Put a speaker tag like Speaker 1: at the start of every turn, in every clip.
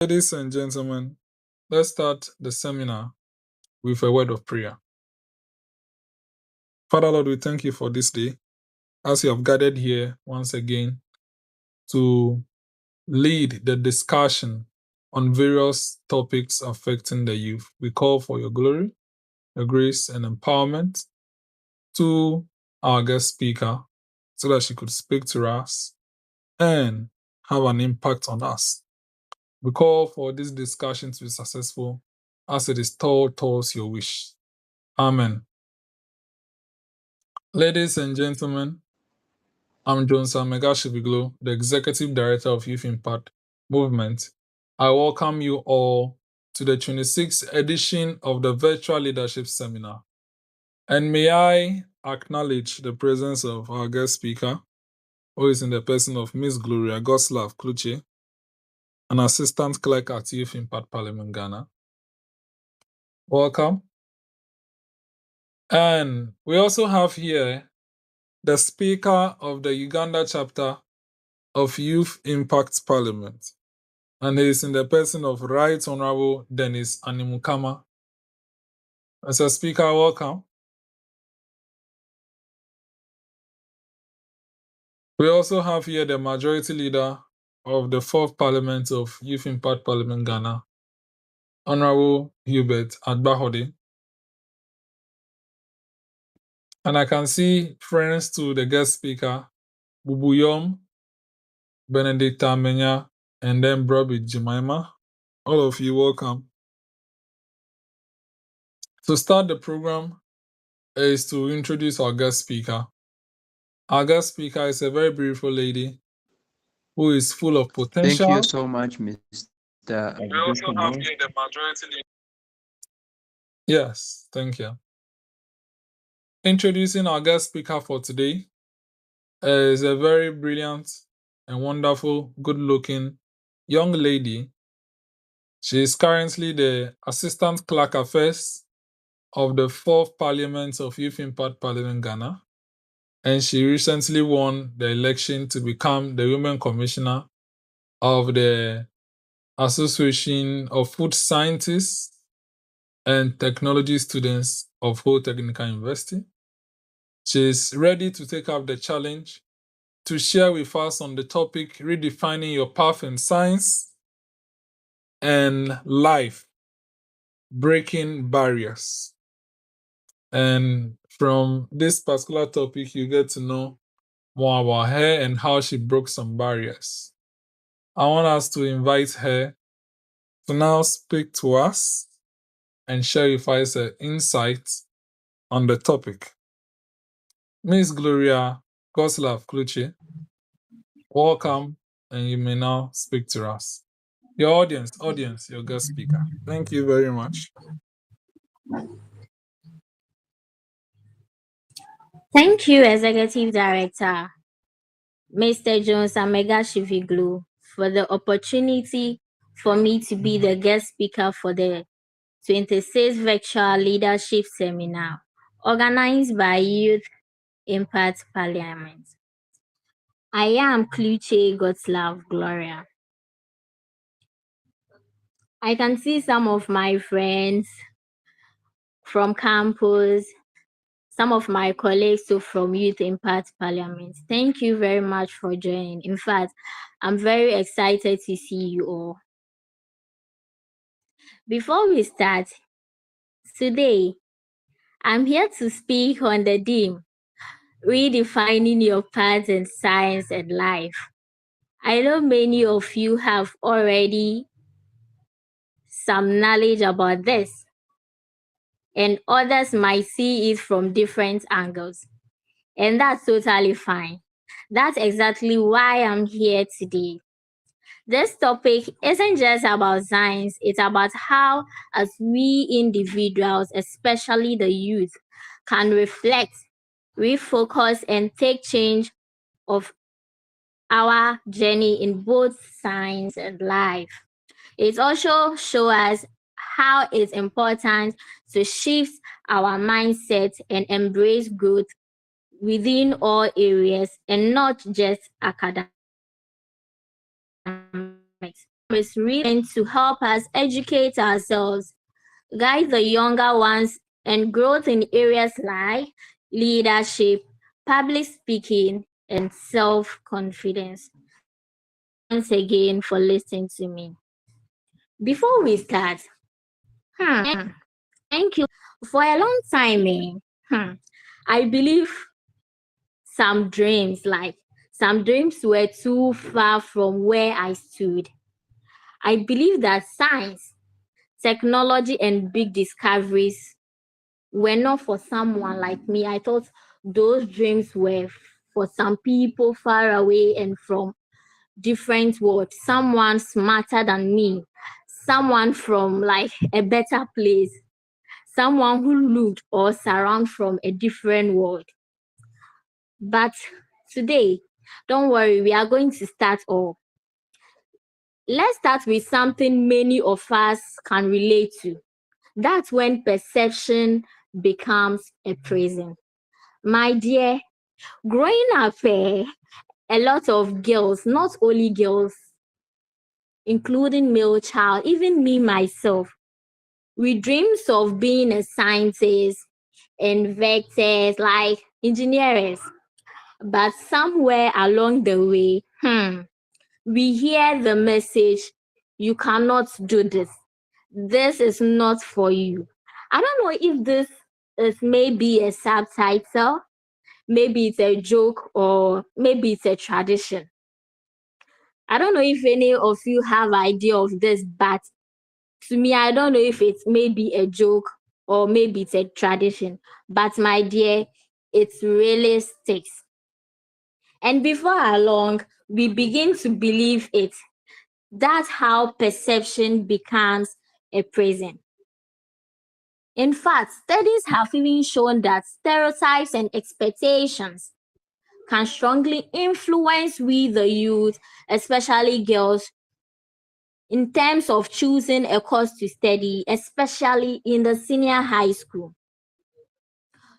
Speaker 1: Ladies and gentlemen, let's start the seminar with a word of prayer. Father Lord, we thank you for this day, as you have gathered here once again to lead the discussion on various topics affecting the youth. We call for your glory, your grace, and empowerment to our guest speaker so that she could speak to us and have an impact on us. We call for this discussion to be successful as it is towards your wish. Amen. Ladies and gentlemen, I'm Johnson Megashibiglo, the Executive Director of Youth Impact Movement. I welcome you all to the 26th edition of the Virtual Leadership Seminar. And may I acknowledge the presence of our guest speaker, who is in the person of Miss Gloria Godslove-Klutsey, an Assistant Clerk at Youth Impact Parliament, Ghana. Welcome. And we also have here the Speaker of the Uganda chapter of Youth Impact Parliament, and he is in the person of Right Honorable Dennis Animukama. Mr. Speaker, welcome. We also have here the Majority Leader of the 4th Parliament of Youth Impact Parliament, Ghana, Honorable Hubert Agbahode. And I can see friends to the guest speaker, Bubuyom, Benedict Amenya, and then Brobby Jemima. All of you, welcome. To start the program is to introduce our guest speaker. Our guest speaker is a very beautiful lady who is full of potential.
Speaker 2: Thank you so much, Mr.
Speaker 1: We also have here the Majority Leader. Yes, thank you. Introducing our guest speaker for today is a very brilliant and wonderful, good-looking young lady. She is currently the Assistant Clerk Affairs of the 4th Parliament of Youth Impact Parliament, Ghana. And she recently won the election to become the Women Commissioner of the Association of Food Scientists and Technology Students of Ho Technical University. She is ready to take up the challenge to share with us on the topic Redefining Your Path in Science and Life, Breaking Barriers. And from this particular topic, you get to know more about her and how she broke some barriers. I want us to invite her to now speak to us and share with us her insights on the topic. Miss Gloria Godslove-Klutsey, welcome, and you may now speak to us. Your audience, your guest speaker. Thank you very much.
Speaker 3: Thank you, Executive Director, Mr. Jones Megashibiglo, for the opportunity for me to be the guest speaker for the 26th Virtual Leadership Seminar organized by Youth Impact Parliament. I am Gloria Godslove-Gloria. I can see some of my friends from campus, some of my colleagues too from Youth Impact Parliament. Thank you very much for joining. In fact, I'm very excited to see you all. Before we start, today, I'm here to speak on the theme, Redefining Your Path in Science and Life. I know many of you have already some knowledge about this, and others might see it from different angles. And that's totally fine. That's exactly why I'm here today. This topic isn't just about science, it's about how, as we individuals, especially the youth, can reflect, refocus, and take change of our journey in both science and life. It also shows us how it's important to shift our mindset and embrace growth within all areas and not just academics. is really meant to help us educate ourselves, guide the younger ones, and growth in areas like leadership, public speaking, and self-confidence. Thank you once again for listening to me. Before we start, thank you for a long time. I believe some dreams were too far from where I stood. I believe that science, technology, and big discoveries were not for someone like me. I thought those dreams were for some people far away and from different worlds, someone smarter than me, someone from like a better place, someone who looked or surround from a different world. But today, don't worry, we are going to start all. Let's start with something many of us can relate to. That's when perception becomes a prison. My dear, growing up, a lot of girls, not only girls, including male child, even me myself, we dreams of being a scientist, inventors, like engineers. But somewhere along the way, we hear the message, you cannot do this. This is not for you. I don't know if this is maybe a subtitle, maybe it's a joke, or maybe it's a tradition. I don't know if any of you have idea of this, but to me, I don't know if it's maybe a joke or maybe it's a tradition. But my dear, it really sticks. And before long, we begin to believe it. That's how perception becomes a prison. In fact, studies have even shown that stereotypes and expectations can strongly influence we the youth, especially girls, in terms of choosing a course to study, especially in the senior high school.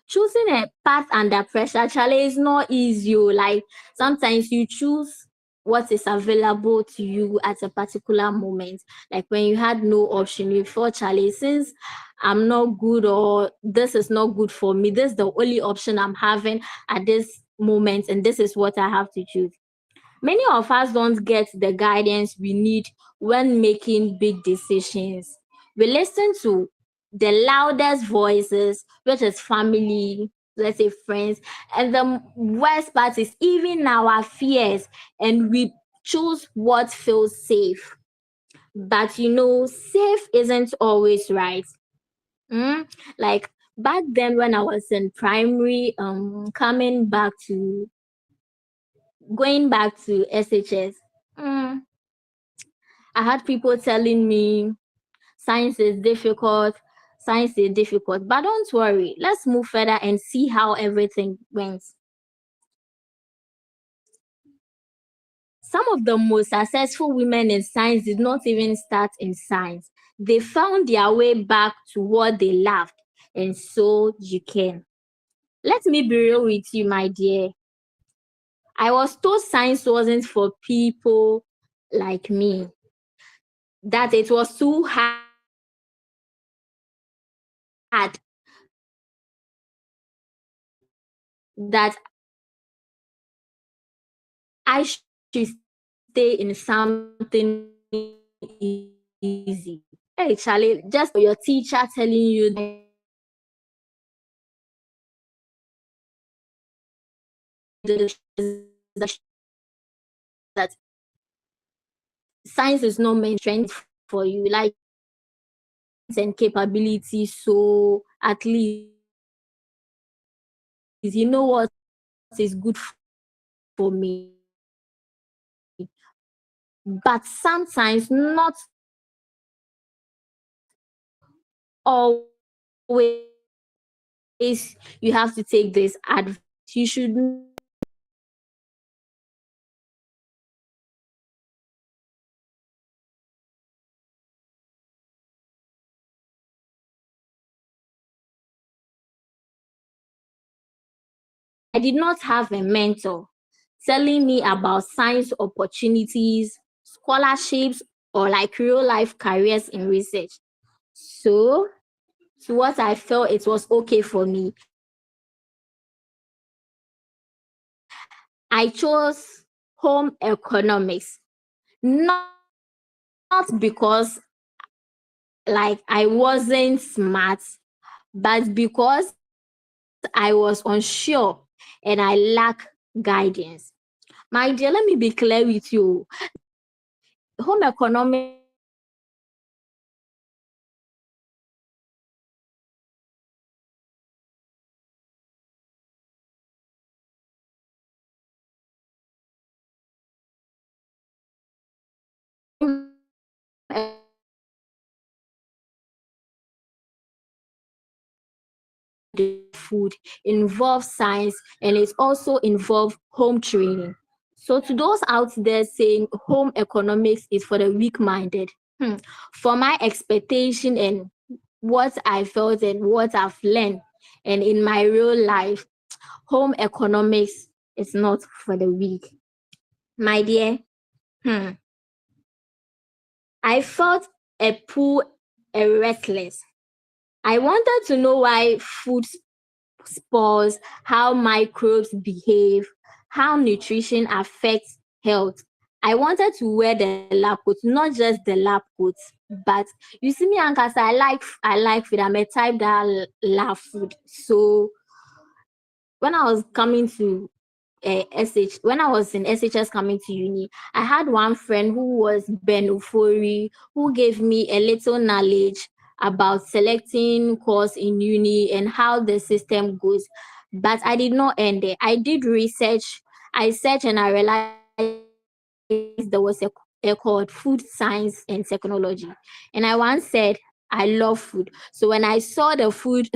Speaker 3: Choosing a path under pressure actually is not easy. Like sometimes you choose what is available to you at a particular moment. Like when you had no option, you thought, Charlie, since I'm not good or this is not good for me, this is the only option I'm having at this moment, and this is what I have to choose. Many of us don't get the guidance we need when making big decisions. We listen to the loudest voices, which is family, let's say friends, and the worst part is even our fears, and we choose what feels safe. But safe isn't always right. Like back then when I was in primary, going back to SHS, I had people telling me science is difficult, but don't worry. Let's move further and see how everything went. Some of the most successful women in science did not even start in science. They found their way back to what they loved, and so you can. Let me be real with you, my dear. I was told science wasn't for people like me, that it was too hard, that I should stay in something easy. Hey, Charlie, just for your teacher telling you that science is not meant strength for you, like and capability. So at least you know what is good for me. But sometimes not always you have to take this advice. You should I did not have a mentor telling me about science opportunities, scholarships, or like real life careers in research. So to what I felt it was okay for me, I chose home economics, not because like I wasn't smart, but because I was unsure and I lack guidance. My dear, let me be clear with you. Home economics is not food, involves science, and it also involves home training. So to those out there saying home economics is for the weak-minded, for my expectation and what I felt and what I've learned, and in my real life, home economics is not for the weak. My dear, I felt a pull, a restless. I wanted to know why food spores, how microbes behave, how nutrition affects health. I wanted to wear the lab coat, not just the lab coat, but you see me, Ankasa, I like food. I'm a type that love food. So when I was coming to when I was in SHS coming to uni, I had one friend who was Ben Ufori, who gave me a little knowledge about selecting course in uni and how the system goes. But I did not end there. I did research. I searched and I realized there was a called food science and technology. And I once said, I love food. So when I saw the food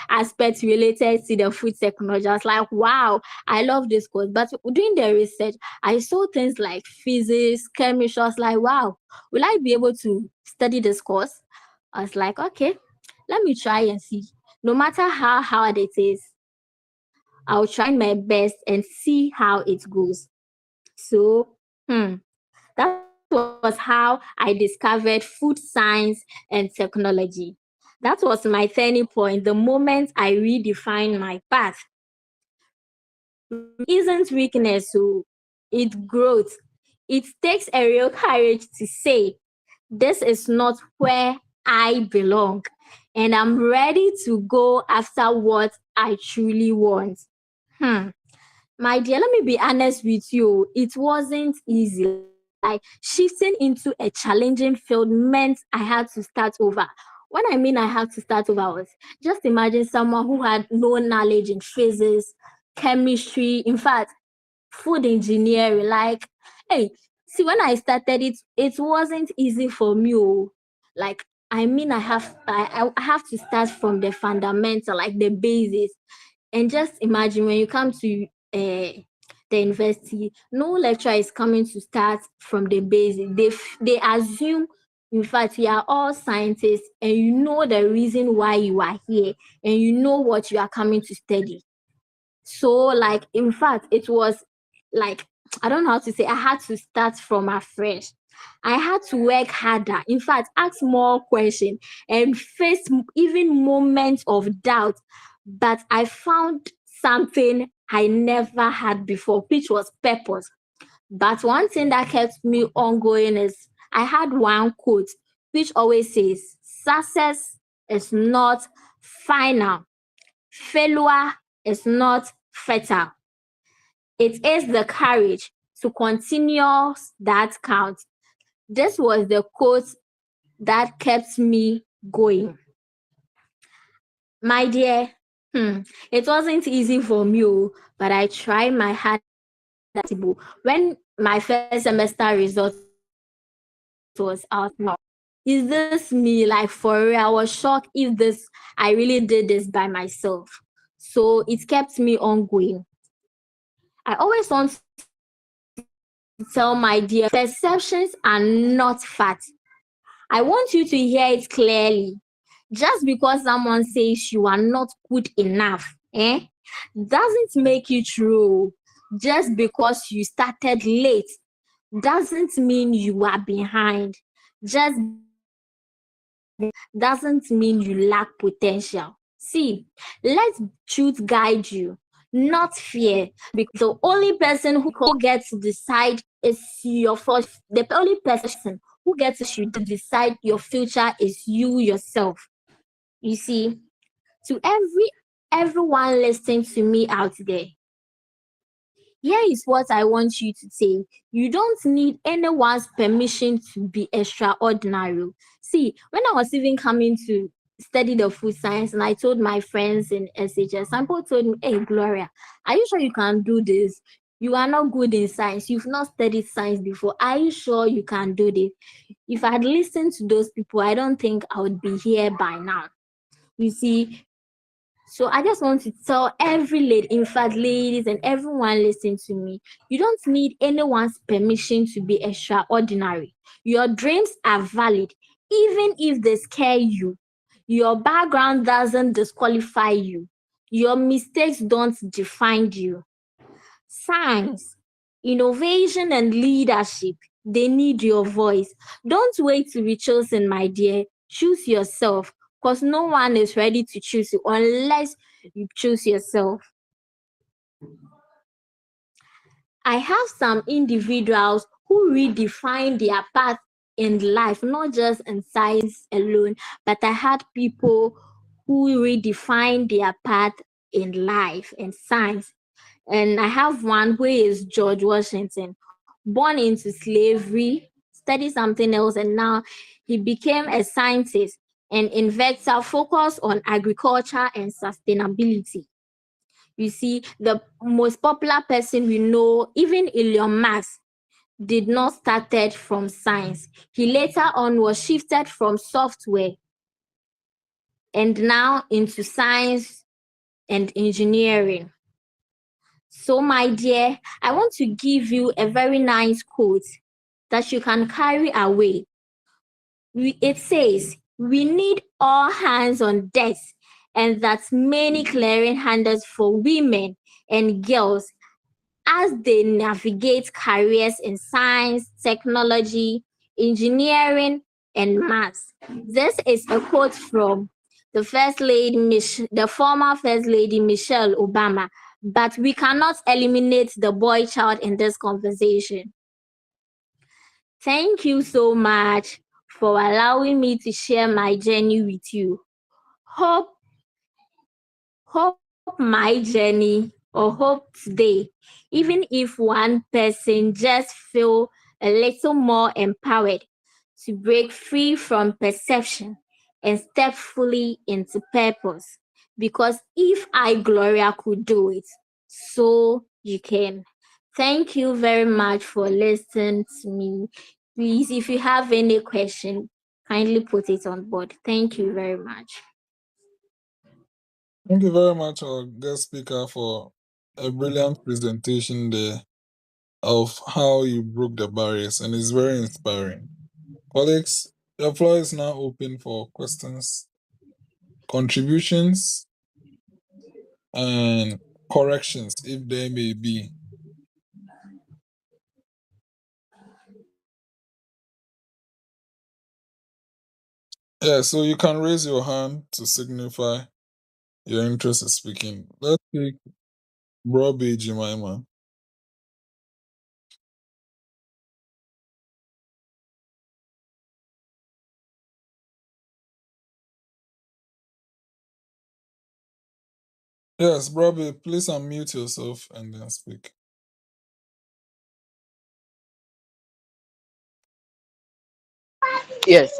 Speaker 3: aspect related to the food technology, I was like, wow, I love this course. But doing the research, I saw things like physics, chemistry. I was like, wow, will I be able to study this course? I was like, okay, let me try and see. No matter how hard it is, I'll try my best and see how it goes. So, that was how I discovered food science and technology. That was my turning point, the moment I redefined my path. Isn't weakness, so it's growth. It takes a real courage to say, this is not where I belong, and I'm ready to go after what I truly want. My dear, let me be honest with you. It wasn't easy. Like shifting into a challenging field meant I had to start over. When I mean I had to start over was just imagine someone who had no knowledge in physics, chemistry, in fact, food engineering. Like, hey, see, when I started it wasn't easy for me. Like, I mean, I have to start from the fundamental, like the basis. And just imagine when you come to the university, no lecturer is coming to start from the basic. They assume, in fact, we are all scientists, and you know the reason why you are here, and you know what you are coming to study. So, like, in fact, it was like, I don't know how to say, I had to start from afresh. I had to work harder. In fact, ask more questions and face even moments of doubt. But I found something I never had before, which was purpose. But one thing that kept me ongoing is I had one quote which always says, success is not final, failure is not fatal. It is the courage to continue that counts. This was the quote that kept me going. My dear, it wasn't easy for me, but I tried my hardest. When my first semester result was out now, is this me? Like, for real, I was shocked if I really did this by myself. So it kept me ongoing. I always want to tell my dear, perceptions are not fact. I want you to hear it clearly. Just because someone says you are not good enough, doesn't make you true. Just because you started late doesn't mean you are behind. Just doesn't mean you lack potential. See, let truth guide you, not fear, because the only person who gets to decide is your first. The only person who gets to decide your future is you yourself. You see, to everyone listening to me out there, here is what I want you to say. You don't need anyone's permission to be extraordinary. See, when I was even coming to study the food science and I told my friends in SHS, some people told me, hey, Gloria, are you sure you can do this? You are not good in science. You've not studied science before. Are you sure you can do this? If I had listened to those people, I don't think I would be here by now. You see, so I just want to tell every lady, in fact, ladies and everyone listening to me, you don't need anyone's permission to be extraordinary. Your dreams are valid, even if they scare you. Your background doesn't disqualify you. Your mistakes don't define you. Science, innovation, and leadership, they need your voice. Don't wait to be chosen, my dear. Choose yourself, because no one is ready to choose you unless you choose yourself. I have some individuals who redefine their path in life, not just in science alone, but I had people who redefine their path in life and science. And I have one who is George Washington, born into slavery, studied something else, and now he became a scientist and inventor focused on agriculture and sustainability. You see, the most popular person we know, even Elon Musk, did not started from science. He later on was shifted from software and now into science and engineering. So, my dear, I want to give you a very nice quote that you can carry away. It says, we need all hands on deck, and that's many clearing handles for women and girls as they navigate careers in science, technology, engineering, and maths. This is a quote from the the former First Lady Michelle Obama, but we cannot eliminate the boy child in this conversation. Thank you so much for allowing me to share my journey with you. Hope my journey or hope today, even if one person just feel a little more empowered to break free from perception and step fully into purpose. Because if I, Gloria, could do it, so you can. Thank you very much for listening to me. Please, if you have any question, kindly put it on board. Thank you very much.
Speaker 1: Thank you very much, our guest speaker, for a brilliant presentation there of how you broke the barriers, and it's very inspiring. Colleagues, the floor is now open for questions, contributions, and corrections, if there may be. Yeah, so you can raise your hand to signify your interest in speaking. Let's take Robbie Jemima. Yes, Robbie, please unmute yourself and then speak.
Speaker 2: Yes,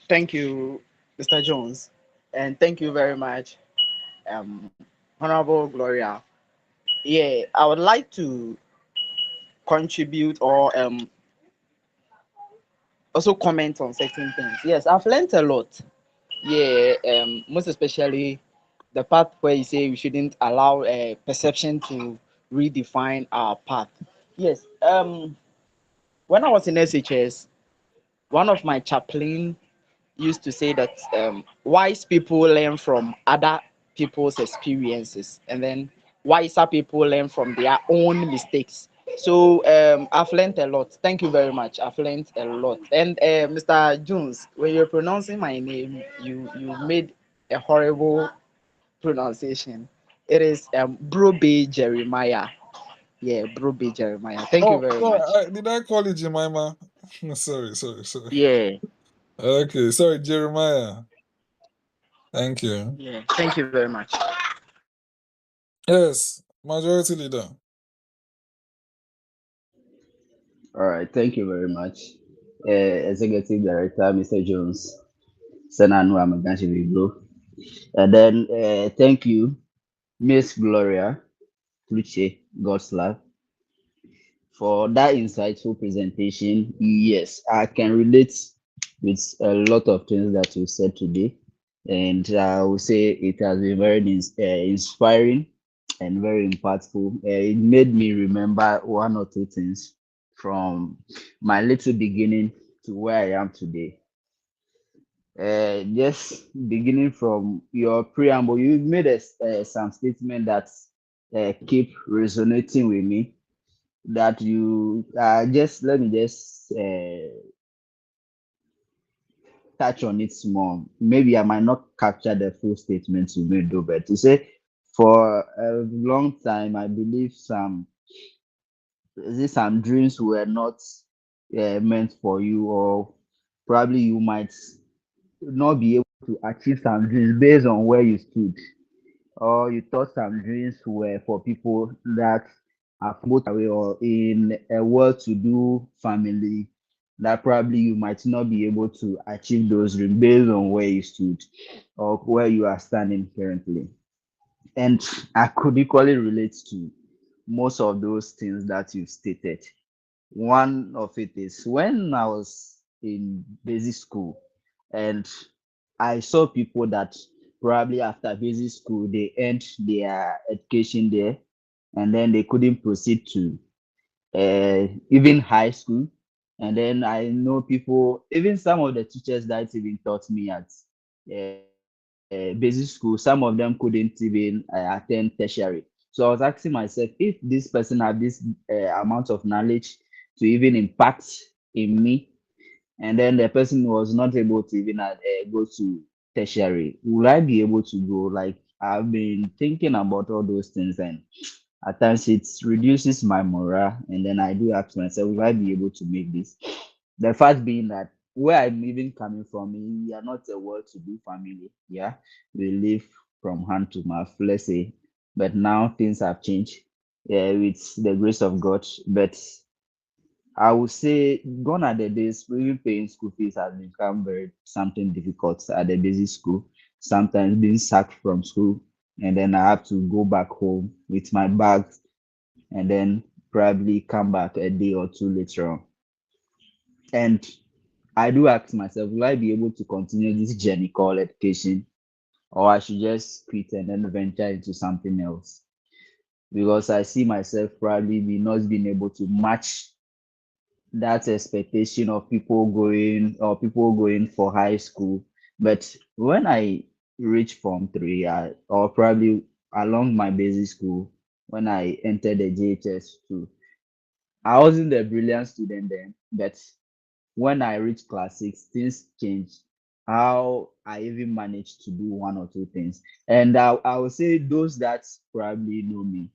Speaker 2: thank you, Mr. Jones, and thank you very much, Honorable Gloria. Yeah, I would like to contribute or also comment on certain things. Yes, I've learned a lot. Yeah, most especially the part where you say we shouldn't allow perception to redefine our path. Yes, when I was in SHS, one of my chaplain used to say that wise people learn from other people's experiences, and then wiser people learn from their own mistakes. So I've learned a lot. Thank you very much. I've learned a lot. And Mr. Jones, when you're pronouncing my name, you made a horrible pronunciation. It is Brobe Jeremiah. Yeah, Brobe Jeremiah. Thank you
Speaker 1: Oh,
Speaker 2: very much.
Speaker 1: sorry. Did I call you Jemima? Sorry.
Speaker 2: Yeah,
Speaker 1: Okay, sorry, Jeremiah. Thank you.
Speaker 2: yeah. Thank you very much.
Speaker 1: Yes, majority leader.
Speaker 4: All right, thank you very much, Executive Director Mr. Jones, Senanu Amaganshibiglo. And then thank you, Miss Gloria Klutsey Godslove, for that insightful presentation. Yes, I can relate with a lot of things that you said today, and I would say it has been very inspiring and very impactful. It made me remember one or two things from my little beginning to where I am today. Just beginning from your preamble, you made some statement that keep resonating with me. That you just let me just touch on it small. Maybe I might not capture the full statement you made, though, but to say for a long time, I believe some dreams were not meant for you, or probably you might not be able to achieve some dreams based on where you stood, or you thought some dreams were for people that are both away or in a well-to-do family, that probably you might not be able to achieve those dreams based on where you stood or where you are standing currently. And I could equally relate to most of those things that you stated. One of it is when I was in basic school, and I saw people that probably after basic school they end their education there, and then they couldn't proceed to even high school. And then I know people, even some of the teachers that even taught me at basic school, some of them couldn't even attend tertiary. So I was asking myself, if this person had this amount of knowledge to even impact in me, and then the person was not able to even go to tertiary, will I be able to go? Like, I've been thinking about all those things, and at times it reduces my morale, and then I do ask myself, will I be able to make this? The fact being that where I'm even coming from, we are not a well-to-do family. Yeah, we live from hand to mouth, let's say, but now things have changed. Yeah, with the grace of God. But I would say, gone are the days even paying school fees has become very something difficult at the basic school. Sometimes being sacked from school, and then I have to go back home with my bags, and then probably come back a day or two later on. And I do ask myself, will I be able to continue this journey called education, or I should just quit and then venture into something else? Because I see myself probably be not being able to match that expectation of people going for high school. But when I reach form three, or probably along my basic school, when I entered the JHS two, I wasn't a brilliant student then, but when I reached class six, things changed. How I even managed to do one or two things. And I would say those that probably know me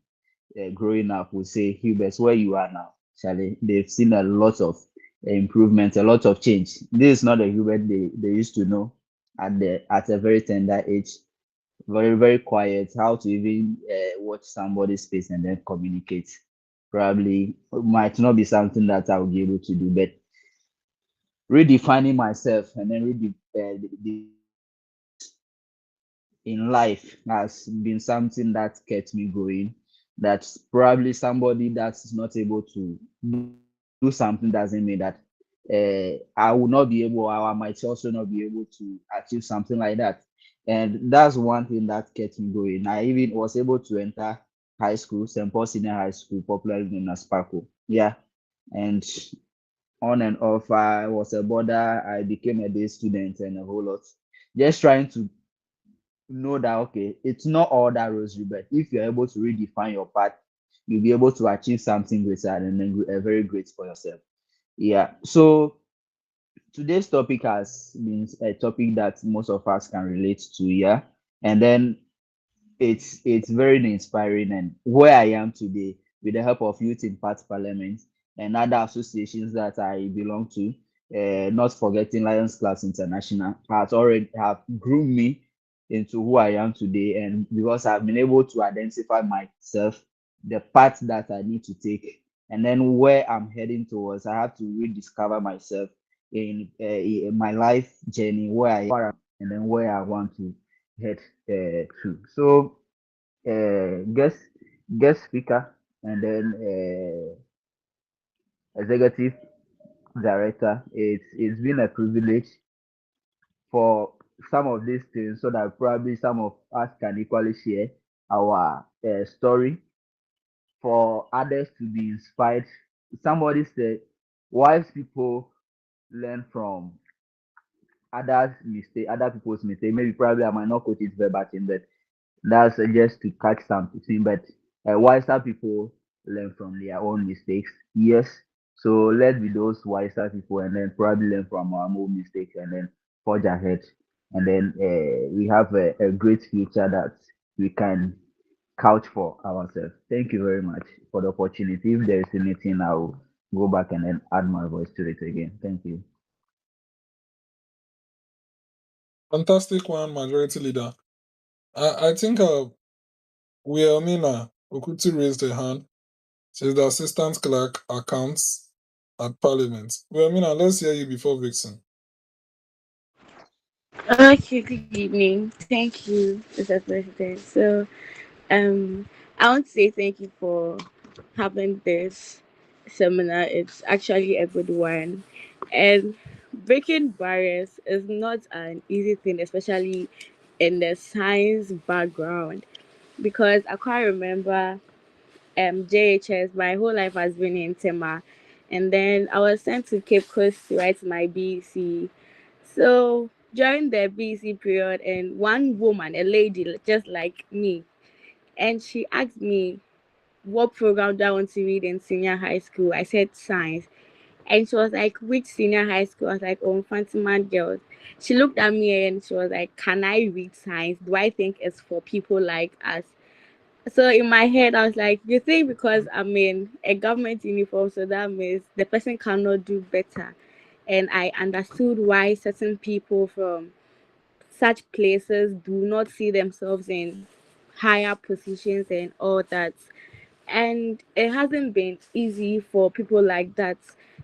Speaker 4: growing up will say, Hubert, where you are now, Charlie, they've seen a lot of improvement, a lot of change. This is not the Hubert they used to know at a very tender age. Very quiet, how to even watch somebody's face and then communicate. Probably might not be something that I will be able to do, but redefining myself and then in life has been something that kept me going. That's probably somebody that's not able to do something doesn't mean that I will not be able, or I might also not be able to achieve something like that. And that's one thing that kept me going. I even was able to enter high school, St. Paul Senior High School, popularly known as Sparkle. Yeah. And on and off, I was a border, I became a day student and a whole lot. Just trying to know that okay, it's not all that rosary, but if you're able to redefine your path, you'll be able to achieve something greater and then very great for yourself. Yeah. So today's topic has been a topic that most of us can relate to. Yeah. And then it's very inspiring, and where I am today with the help of Youth in Path Parliament and other associations that I belong to, not forgetting Lions Class International, has already have groomed me into who I am today. And because I've been able to identify myself, the path that I need to take, and then where I'm heading towards, I have to rediscover myself in my life journey, where I am and then where I want to head to. So guest speaker, and then executive director. It's been a privilege for some of these things, so that probably some of us can equally share our story for others to be inspired. Somebody said, wise people learn from other people's mistake. Maybe probably I might not quote it verbatim, but that's just to catch something. But wiser people learn from their own mistakes. Yes. So let's be those wiser people and then probably learn from our own mistakes and then forge ahead. And then we have a great future that we can couch for ourselves. Thank you very much for the opportunity. If there is anything, I'll go back and then add my voice to it again. Thank you.
Speaker 1: Fantastic one, majority leader. I think Wilhelmina Okuti raised her hand. She's the assistant clerk accounts at Parliament. Wilhelmina, let's hear you before Vixen.
Speaker 5: Okay, good evening. Thank you, Mr. President. So, I want to say thank you for having this seminar. It's actually a good one. And breaking barriers is not an easy thing, especially in the science background, because I can't remember JHS. My whole life has been in Tema. And then I was sent to Cape Coast to write my BC. So during the BC period, and one woman, a lady just like me, and she asked me what program do I want to read in senior high school. I said science. And she was like, which senior high school? I was like, oh, Fantiman Girls. She looked at me and she was like, can I read science? Do I think it's for people like us? So in my head, I was like, you think because I'm in a government uniform, so that means the person cannot do better. And I understood why certain people from such places do not see themselves in higher positions and all that. And it hasn't been easy for people like that.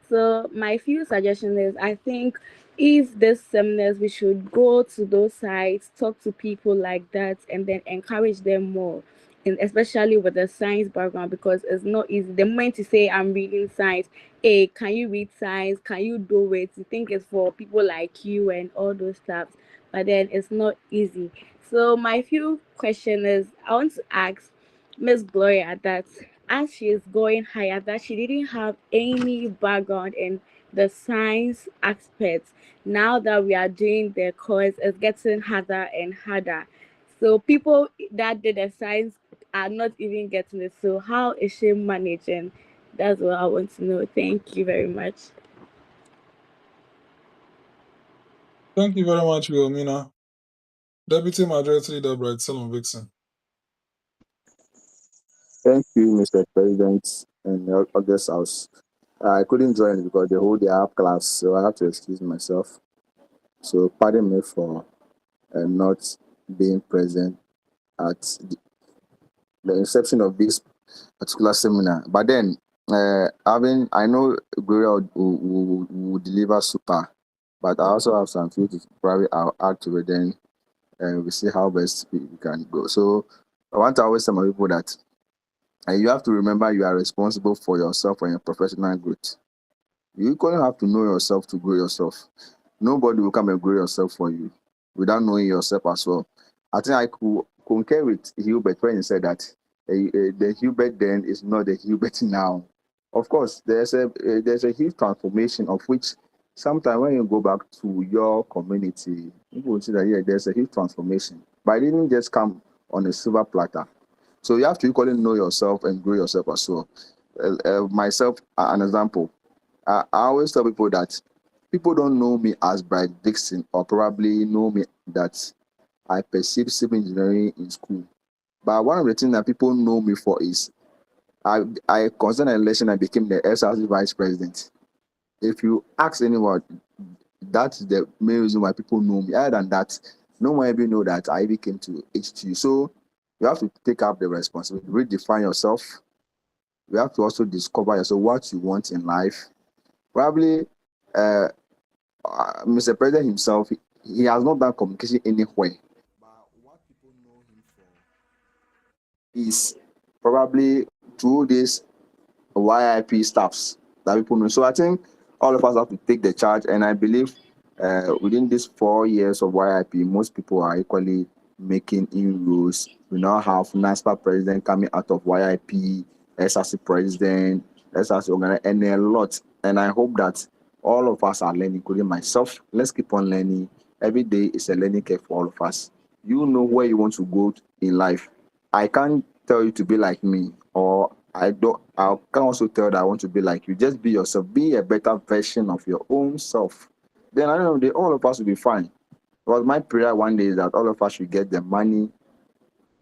Speaker 5: So my few suggestions is, I think if this seminars, we should go to those sites, talk to people like that, and then encourage them more, and especially with the science background, because it's not easy. The moment you say I'm reading science, hey, can you read science, can you do it, you think it's for people like you and all those stuff, but then it's not easy. So my few question is, I want to ask Miss Gloria that as she is going higher, that she didn't have any background in the science aspect. Now that we are doing the course, it's getting harder and harder. So people that did the science are not even getting it. So how is she managing? That's what I want to know. Thank you very much.
Speaker 1: Thank you very much, Wilhelmina. Deputy Majority Leader Bright Salon Vixen.
Speaker 6: Thank you, Mr. President and August House. I couldn't join because the whole day I have class, so I have to excuse myself. So pardon me for not being present at the inception of this particular seminar. But then, I know Gloria will deliver super, but I also have some few to probably I'll add to it. Then we see how best we can go. So I want to always tell my people that you have to remember you are responsible for yourself and your professional growth. You equally have to know yourself to grow yourself. Nobody will come and grow yourself for you without knowing yourself as well. I think I could concur with Hubert when he said that the Hubert then is not the Hubert now. Of course, there's a huge transformation of which sometimes when you go back to your community, you will see that there's a huge transformation. But it didn't just come on a silver platter. So you have to equally know yourself and grow yourself as well. Myself, an example, I always tell people that people don't know me as Brian Dixon, or probably know me that I perceive civil engineering in school. But one of the things that people know me for is I concerned an election, I became the SRC vice president. If you ask anyone, that's the main reason why people know me. Other than that, no one ever know that I even came to HTU. So you have to take up the responsibility, redefine yourself. You have to also discover yourself, what you want in life. Probably, Mr. President himself, he has not done communication anywhere. But what people know him for is probably through this YIP staffs that people know. So I think all of us have to take the charge, and I believe within these 4 years of YIP, most people are equally making inroads. We now have NASPA president coming out of YIP, SRC president, SRC organizer, and a lot. And I hope that all of us are learning, including myself. Let's keep on learning. Every day is a learning curve for all of us. You know where you want to go in life. I can't tell you to be like me, or I can also tell that I want to be like you. Just be yourself. Be a better version of your own self. Then I don't know, all of us will be fine. Because my prayer one day is that all of us should get the money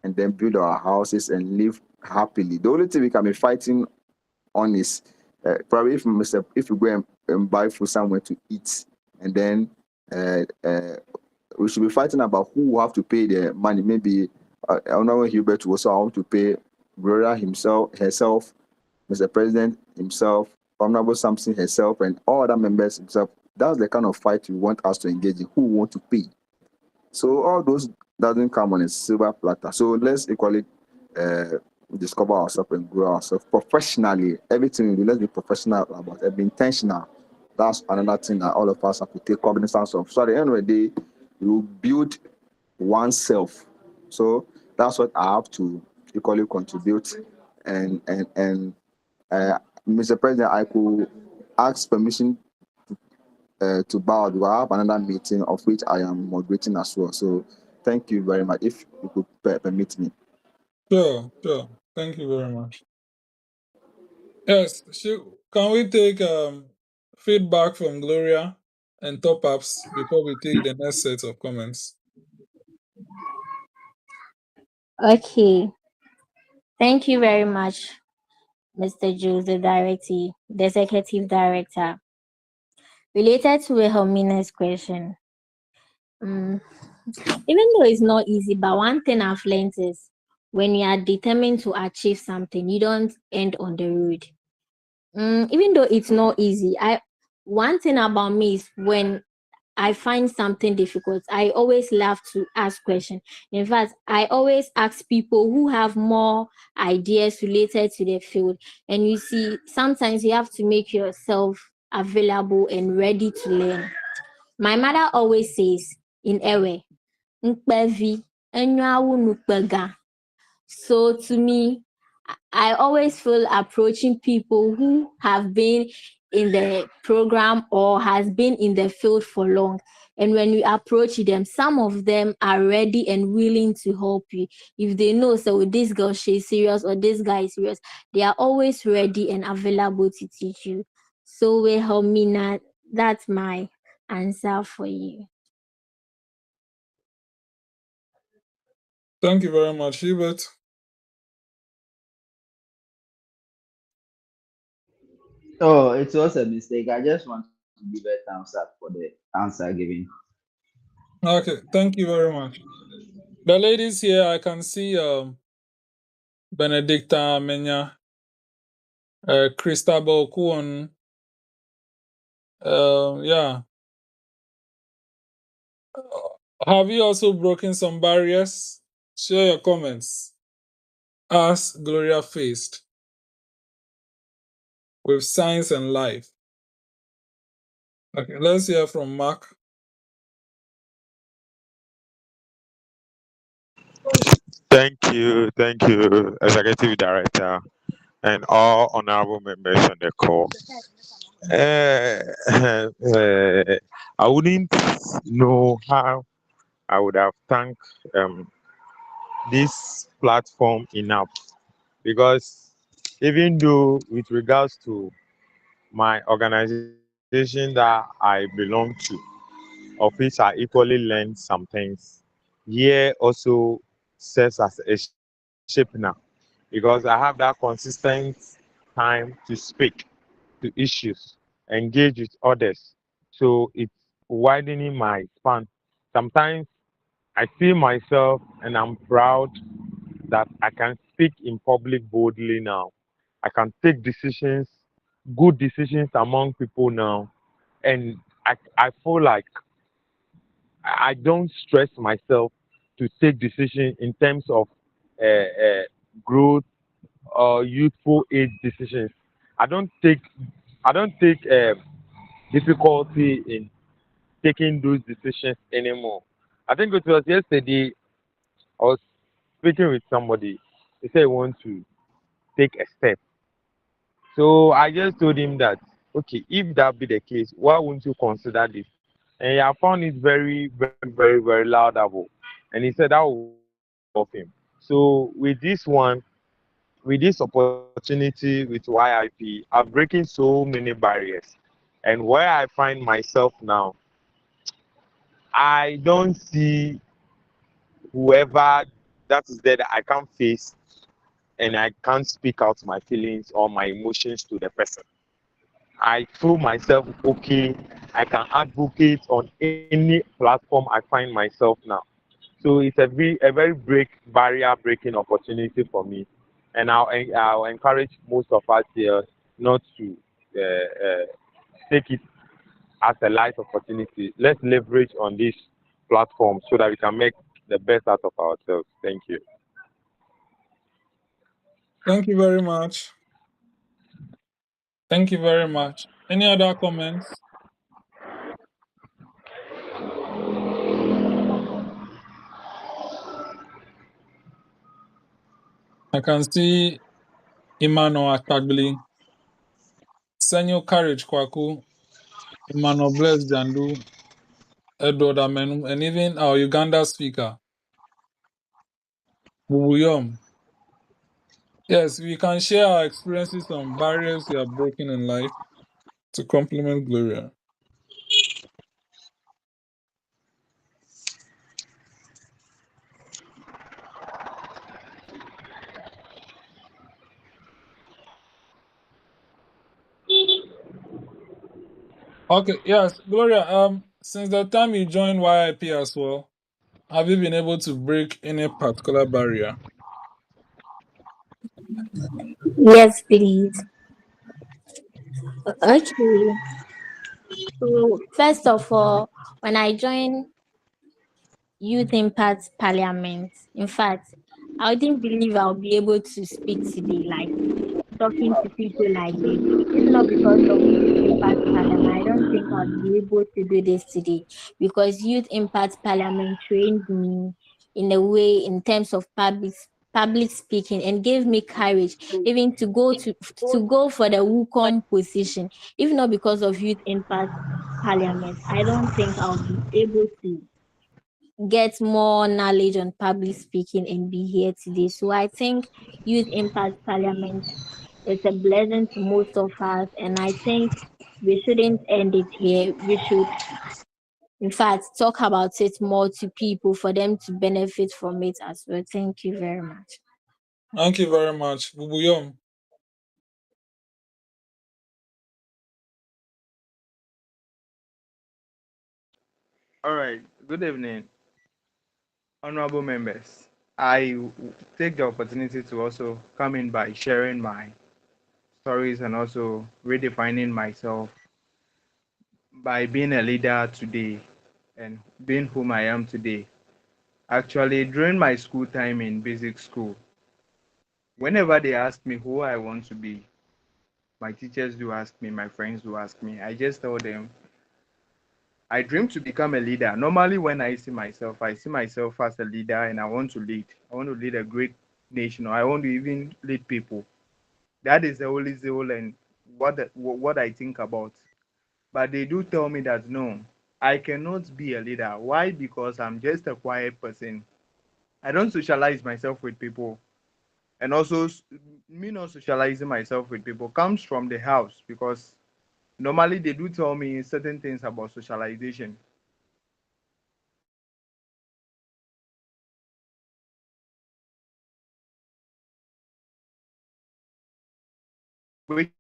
Speaker 6: and then build our houses and live happily. The only thing we can be fighting on is probably if we go and buy food somewhere to eat, and then we should be fighting about who will have to pay the money. Maybe I don't know Hubert will also have to pay Gloria herself, Mr. President himself, Honorable Samson herself, and all other members himself. That's the kind of fight we want us to engage in. Who want to pay? So all those doesn't come on a silver platter. So let's equally discover ourselves and grow ourselves professionally. Everything we do, let's be professional about it. Be intentional. That's another thing that all of us have to take cognizance of. So at the end of the day, you build oneself. So that's what I have to equally contribute. And Mr. President, I could ask permission to bow. I have another meeting of which I am moderating as well. So thank you very much. If you could permit me.
Speaker 1: Sure. Thank you very much. Yes, can we take feedback from Gloria and top-ups before we take the next set of comments?
Speaker 3: Okay. Thank you very much, Mr. Jules, the executive director. Related to Wilhelmina's question, even though it's not easy, but one thing I've learned is when you are determined to achieve something, you don't end on the road. Even though it's not easy, one thing about me is when I find something difficult, I always love to ask questions. In fact, I always ask people who have more ideas related to the field. And you see, sometimes you have to make yourself available and ready to learn. My mother always says in Ewe, "Nkpevi, enyawu nukpega." So to me, I always feel approaching people who have been in the program or has been in the field for long. And when you approach them, some of them are ready and willing to help you. If they know, so this girl, she's serious, or this guy is serious, they are always ready and available to teach you. So Wilhelmina, that's my answer for you.
Speaker 1: Thank you very much, Hubert.
Speaker 4: Oh, it was a mistake. I just want to give a thumbs up for the answer given.
Speaker 1: Okay, thank you very much. The ladies here, I can see Benedicta Menya, Christabel Kuon. Yeah. Have you also broken some barriers? Share your comments. As Gloria faced with science and life. Okay, let's hear from Mark.
Speaker 7: Thank you, Executive Director, and all honorable members on the call. I wouldn't know how I would have thanked this platform enough, because even though with regards to my organization that I belong to, of which I equally learned some things, here also serves as a shape now, because I have that consistent time to speak to issues, engage with others. So it's widening my span. Sometimes I see myself and I'm proud that I can speak in public boldly now. I can take decisions, good decisions among people now. And I feel like I don't stress myself to take decisions in terms of growth or youthful age decisions. I don't take I don't take difficulty in taking those decisions anymore. I think it was yesterday I was speaking with somebody. He said he wants to take a step. So I just told him that, okay, if that be the case, why wouldn't you consider this? And I found it very, very, very, very laudable. And he said that will help him. So with this opportunity with YIP, I'm breaking so many barriers. And where I find myself now, I don't see whoever that is there that I can't face and I can't speak out my feelings or my emotions to the person. I feel myself okay. I can advocate on any platform I find myself now. So it's a very barrier breaking opportunity for me, and I'll encourage most of us here not to take it as a light opportunity. Let's leverage on this platform so that we can make the best out of ourselves. Thank you.
Speaker 1: Thank you very much. Thank you very much. Any other comments? I can see Emmanuel Atagbili, Senor Courage Kwaku, Emmanuel Bless Jandu, Edward Amenu, and even our Uganda speaker, Bubuyom. Yes, we can share our experiences on barriers we are breaking in life to complement Gloria. Okay, yes, Gloria, since the time you joined YIP as well, have you been able to break any particular barrier?
Speaker 3: Yes, please. Okay. So first of all, when I joined Youth Impact Parliament, in fact, I didn't believe I'll be able to speak today, like talking to people like this. If not because of Youth Impact Parliament, I don't think I'll be able to do this today, because Youth Impact Parliament trained me in a way in terms of public speaking and gave me courage even to go for the WOCOM position. If not because of Youth Impact Parliament, I don't think I'll be able to get more knowledge on public speaking and be here today. So I think Youth Impact Parliament is a blessing to most of us, and I think we shouldn't end it here. We should, in fact, talk about it more to people for them to benefit from it as well. Thank you very much.
Speaker 1: Thank you very much. Bubuyom.
Speaker 8: All right. Good evening, honorable members. I take the opportunity to also come in by sharing my stories and also redefining myself by being a leader today and being whom I am today. Actually, during my school time in basic school, whenever they ask me who I want to be, my teachers do ask me, my friends do ask me, I just tell them I dream to become a leader. Normally, when I see myself as a leader and I want to lead. I want to lead a great nation, or I want to even lead people. That is the only zeal and what I think about. But they do tell me that no, I cannot be a leader. Why? Because I'm just a quiet person. I don't socialize myself with people. And also, me not socializing myself with people comes from the house because normally they do tell me certain things about socialization, which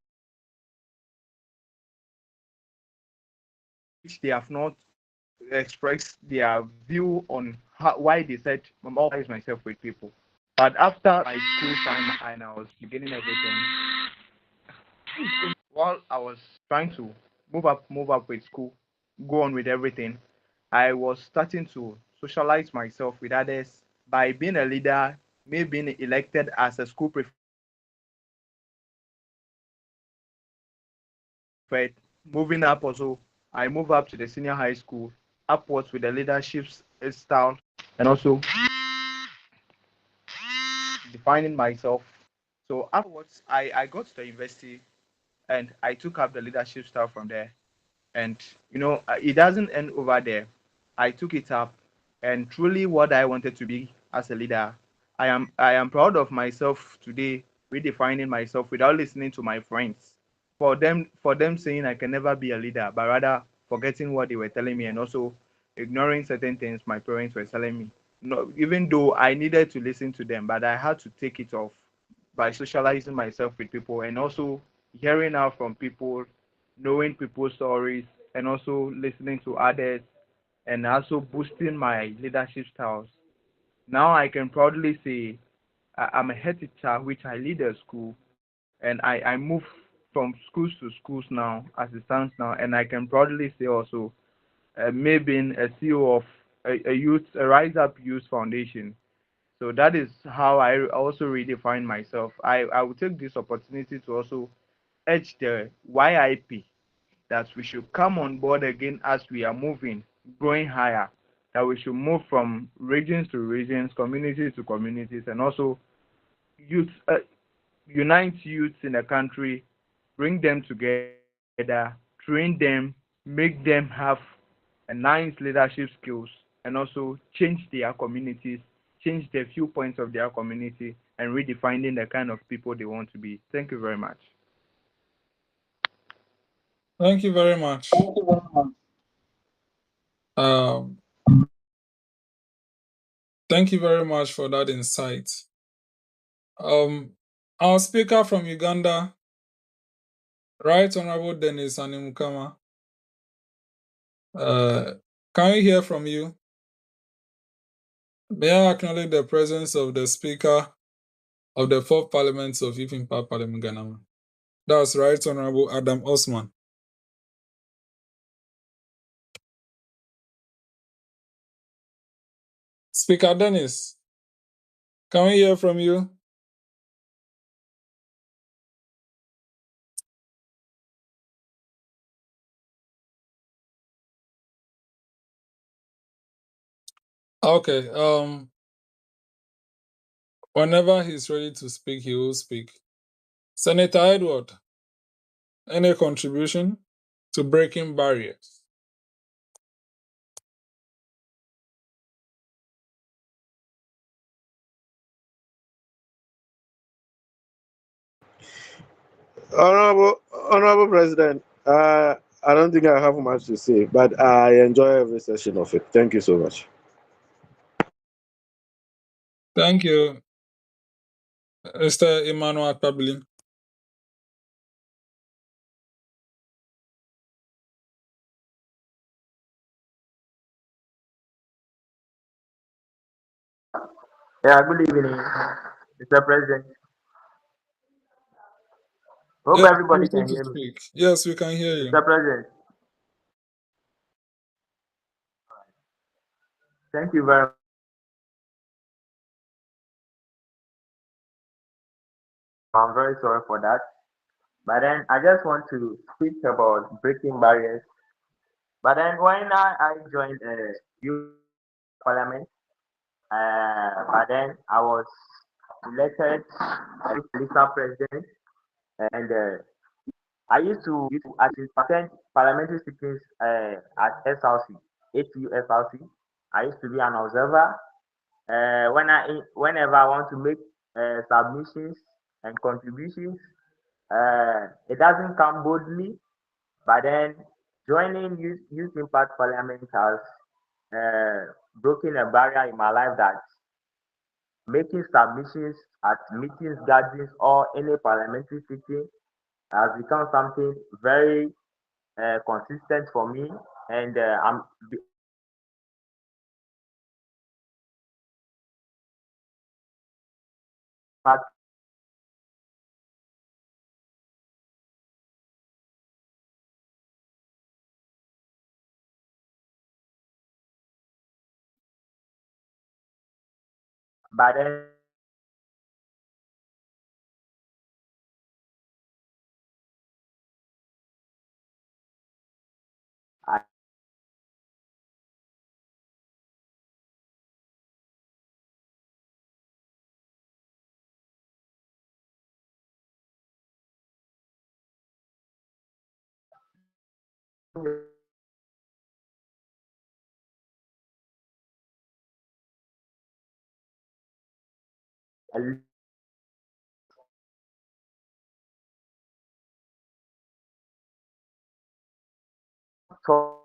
Speaker 8: they have not expressed their view on why they said I'm all socialize myself with people. But after my school time and I was beginning everything, while I was trying to move up with school, go on with everything, I was starting to socialize myself with others by being a leader, me being elected as a school prefect, moving up also. I move up to the senior high school, upwards with the leadership style, and also defining myself. So afterwards, I got to the university and I took up the leadership style from there. And it doesn't end over there. I took it up, and truly, what I wanted to be as a leader, I am proud of myself today, redefining myself without listening to my friends. For them saying I can never be a leader, but rather forgetting what they were telling me and also ignoring certain things my parents were telling me. No, even though I needed to listen to them, but I had to take it off by socializing myself with people and also hearing out from people, knowing people's stories, and also listening to others, and also boosting my leadership styles. Now I can proudly say I'm a head teacher, which I lead a school, and I move from schools to schools now as it stands now, and I can proudly say also maybe a CEO of a Rise Up Youth Foundation. So that is how I also redefine myself. I will take this opportunity to also urge the YIP that we should come on board again as we are moving, growing higher, that we should move from regions to regions, communities to communities, and also youth, unite youths in the country, bring them together, train them, make them have a nice leadership skills, and also change their communities, change the viewpoints of their community, and redefining the kind of people they want to be. Thank you very much.
Speaker 1: Thank you very much. Um, Thank you very much for that insight. Our speaker from Uganda, Right Honorable Dennis Animukama. Can we hear from you? May I acknowledge the presence of the Speaker of the 4th Parliament of Ifimpa Parliament, Ghana? That's Right Honorable Adam Osman. Speaker Dennis, can we hear from you? Okay. Whenever he's ready to speak, he will speak. Senator Edward, any contribution to breaking barriers?
Speaker 9: Honorable President, I don't think I have much to say, but I enjoy every session of it. Thank you so much.
Speaker 1: Thank you, Mr. Emmanuel Akpabili.
Speaker 10: Yeah, good evening, Mr. President. Hope
Speaker 1: Yeah,
Speaker 10: everybody
Speaker 1: feel free
Speaker 10: can
Speaker 1: to
Speaker 10: hear me.
Speaker 1: speak. Yes, we can hear you.
Speaker 10: Mr. President, thank you very much. I'm very sorry for that. But then I just want to speak about breaking barriers. But then when I joined youth parliament, but then I was elected listener president, and I used to attend parliamentary sittings at SLC, HTU SLC. I used to be an observer, whenever I want to make submissions and contributions, it doesn't come boldly. But then joining Youth Impact Parliament has broken a barrier in my life that making submissions at meetings, gatherings, or any parliamentary sitting has become something very consistent for me, and I'm but then I thought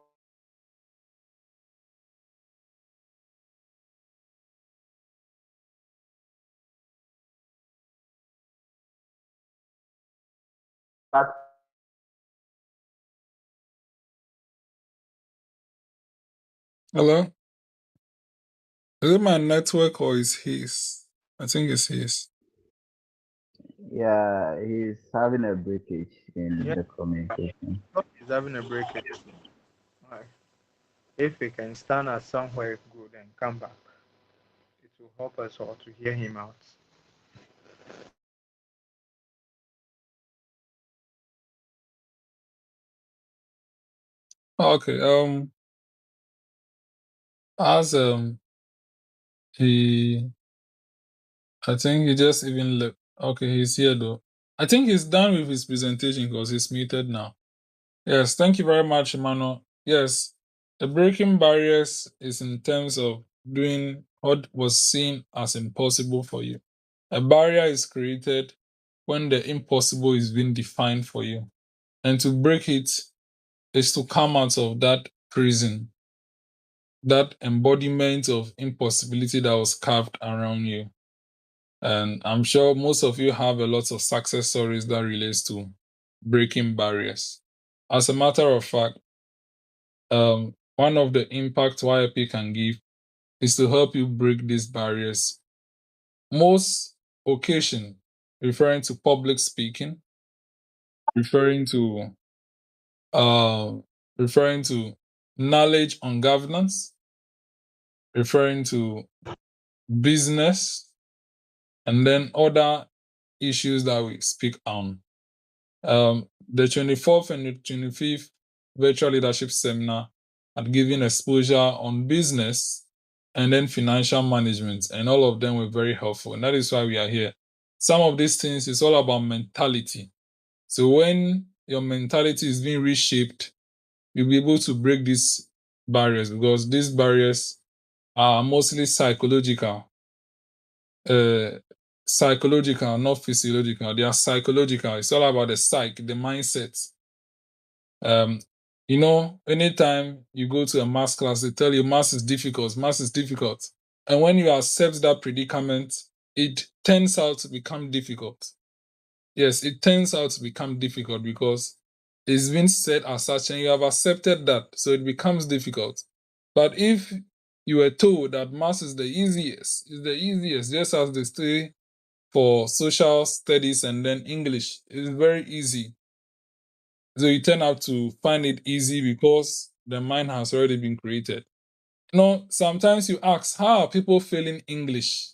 Speaker 10: that
Speaker 1: Hello? Is it my network or is his? I think it's his.
Speaker 4: Yeah, he's having a breakage in
Speaker 8: Yeah,
Speaker 4: the communication.
Speaker 8: he's having a breakage. Alright. If we can stand at somewhere good and come back, it will help us all to hear him out.
Speaker 1: Okay. As he, I think he just even left. Okay, he's here though. I think he's done with his presentation because he's muted now. Yes, thank you very much, Emmanuel. Yes, the breaking barriers is in terms of doing what was seen as impossible for you. A barrier is created when the impossible is being defined for you. And to break it is to come out of that prison, that embodiment of impossibility that was carved around you. And I'm sure most of you have a lot of success stories that relates to breaking barriers. As a matter of fact, one of the impacts YIP can give is to help you break these barriers. Most occasion referring to public speaking, referring to uh, referring to knowledge on governance, referring to business, and then other issues that we speak on. The 24th and the 25th virtual leadership seminar had given exposure on business and then financial management, and all of them were very helpful. And that is why we are here. Some of these things is all about mentality. So when your mentality is being reshaped, you'll be able to break these barriers because these barriers are mostly psychological. Psychological, not physiological. They are psychological. It's all about the psyche, the mindset. Um, anytime you go to a math class, they tell you math is difficult, math is difficult. And when you accept that predicament, it turns out to become difficult. Yes, it turns out to become difficult because it's been said as such and you have accepted that, so it becomes difficult. But if you were told that math is the easiest, just as they say for social studies and then English, it's very easy. So you turn out to find it easy because the mind has already been created. Sometimes you ask, how are people feeling English?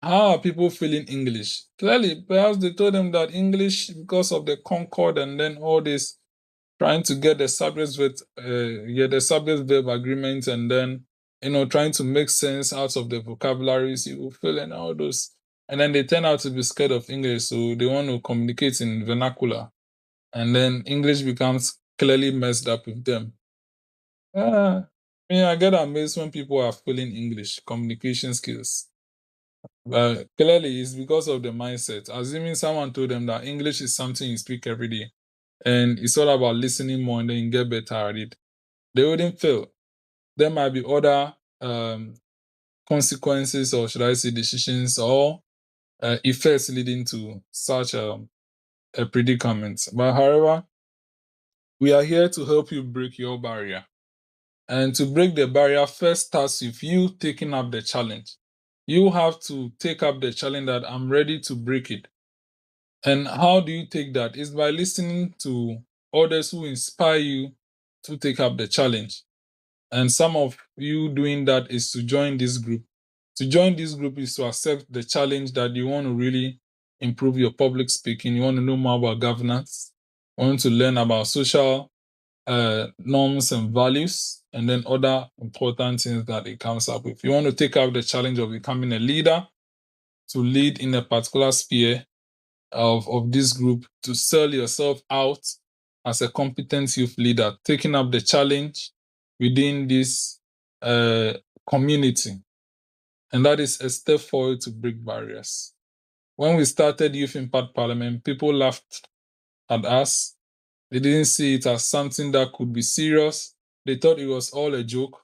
Speaker 1: How are people feeling English? Clearly, perhaps they told them that English, because of the Concord and then all this, trying to get the subject verb agreement and then, trying to make sense out of the vocabularies you will feel and all those. And then they turn out to be scared of English, so they want to communicate in vernacular. And then English becomes clearly messed up with them. I get amazed when people are failing English communication skills. Clearly, it's because of the mindset. Assuming someone told them that English is something you speak every day, and it's all about listening more and then you get better at it, they wouldn't fail. There might be other consequences, or should I say, decisions or effects leading to such a predicament. But however, we are here to help you break your barrier. And to break the barrier first starts with you taking up the challenge. You have to take up the challenge that I'm ready to break it. And how do you take that? It's by listening to others who inspire you to take up the challenge. And some of you doing that is to join this group. To join this group is to accept the challenge that you want to really improve your public speaking. You want to know more about governance. You want to learn about social norms and values, and then other important things that it comes up with. You want to take up the challenge of becoming a leader, to lead in a particular sphere of this group, to sell yourself out as a competent youth leader, taking up the challenge within this community. And that is a step forward to break barriers. When we started Youth Impact Parliament, people laughed at us. They didn't see it as something that could be serious. They thought it was all a joke.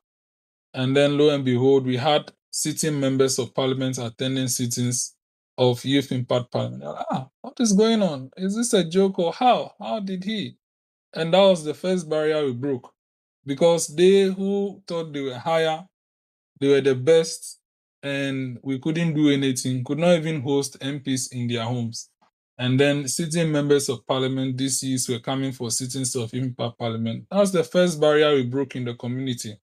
Speaker 1: And then lo and behold, we had sitting members of parliament attending sittings of Youth Impact Parliament. What is going on? Is this a joke or how? How did he? And that was the first barrier we broke. Because they who thought they were higher, they were the best, and we couldn't do anything, could not even host MPs in their homes. And then sitting members of parliament, DCs, were coming for sittings of Impact Parliament. That was the first barrier we broke in the community,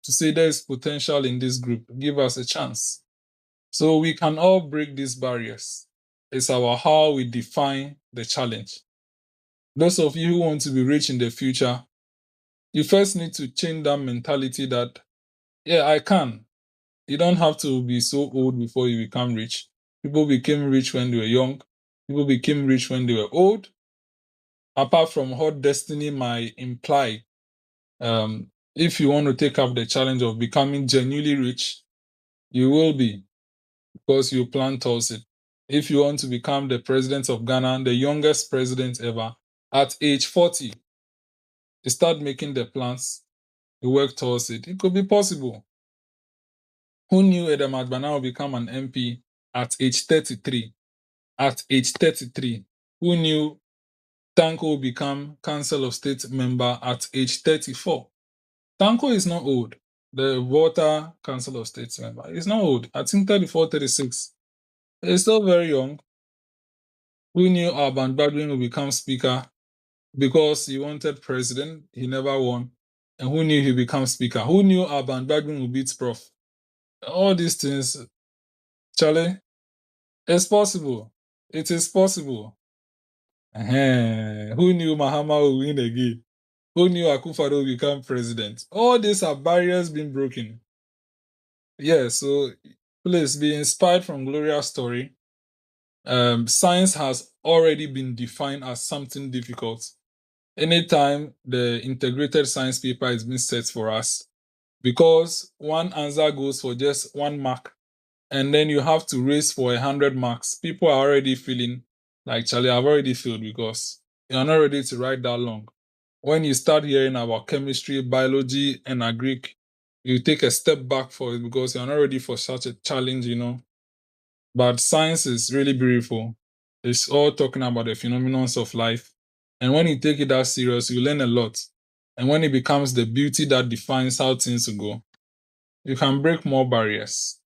Speaker 1: to say there is potential in this group, give us a chance. So we can all break these barriers. It's about how we define the challenge. Those of you who want to be rich in the future, you first need to change that mentality that, yeah, I can. You don't have to be so old before you become rich. People became rich when they were young. People became rich when they were old. Apart from what destiny might imply, if you want to take up the challenge of becoming genuinely rich, you will be, because you plan towards it. If you want to become the president of Ghana, the youngest president ever, at age 40, you start making the plans, you work towards it. It could be possible. Who knew Edem Adbana would become an MP at age 33? At age 33. Who knew Tanko would become Council of State member at age 34? Tanko is not old. The Water Council of State member is not old. I think 34, 36. He's still very young. Who knew Alban Baldwin would become speaker because he wanted president? He never won. And who knew he become speaker? Who knew Alban Baldwin would beat Prof? All these things, Charlie, it's possible. It is possible. Who knew Mahama would win again? Who knew Akufo-Addo would become president? All these are barriers being broken. Yeah, so please be inspired from Gloria's story. Science has already been defined as something difficult. Anytime the integrated science paper is being set for us, because one answer goes for just 1 mark, and then you have to race for 100 marks, people are already feeling like, Charlie, I've already failed because you're not ready to write that long. When you start hearing about chemistry, biology, and agric, you take a step back for it because you're not ready for such a challenge, But science is really beautiful. It's all talking about the phenomena of life. And when you take it that serious, you learn a lot. And when it becomes the beauty that defines how things will go, you can break more barriers.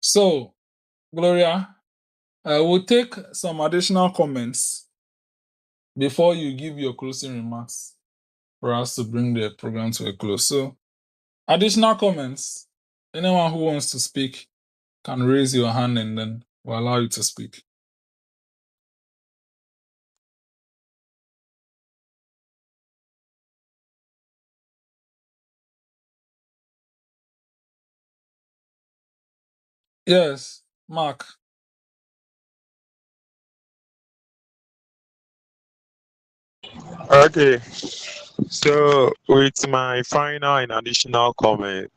Speaker 1: So, Gloria, we'll take some additional comments before you give your closing remarks for us to bring the program to a close. So, additional comments. Anyone who wants to speak can raise your hand and then we'll allow you to speak. Yes, Mark.
Speaker 7: Okay. So, with my final and additional comment,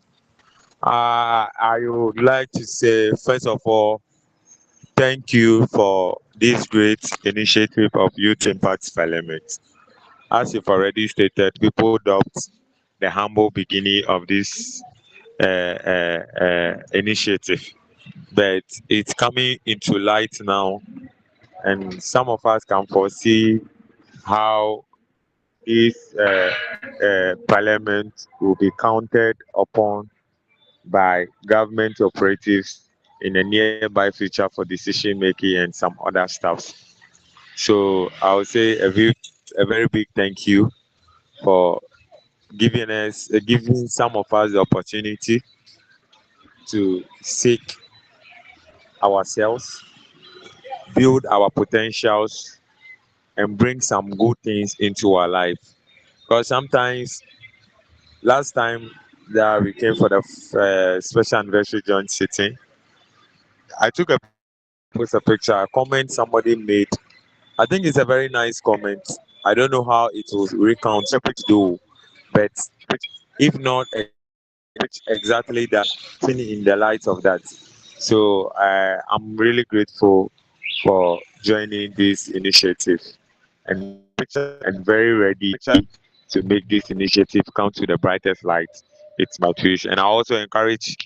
Speaker 7: I would like to say, first of all, thank you for this great initiative of Youth Impact Parliament. As you've already stated, people doubt the humble beginning of this initiative, but it's coming into light now, and some of us can foresee how this parliament will be counted upon by government operatives in the nearby future for decision making and some other stuff. So I would say a very big thank you for giving some of us the opportunity to seek ourselves, build our potentials, and bring some good things into our life. Because sometimes, last time that we came for the special anniversary joint sitting, I took a post a picture, a comment somebody made. I think it's a very nice comment. I don't know how it will recount do, but if not exactly that, seen in the light of that. So I'm really grateful for joining this initiative and very ready to make this initiative come to the brightest light. It's my wish. And I also encourage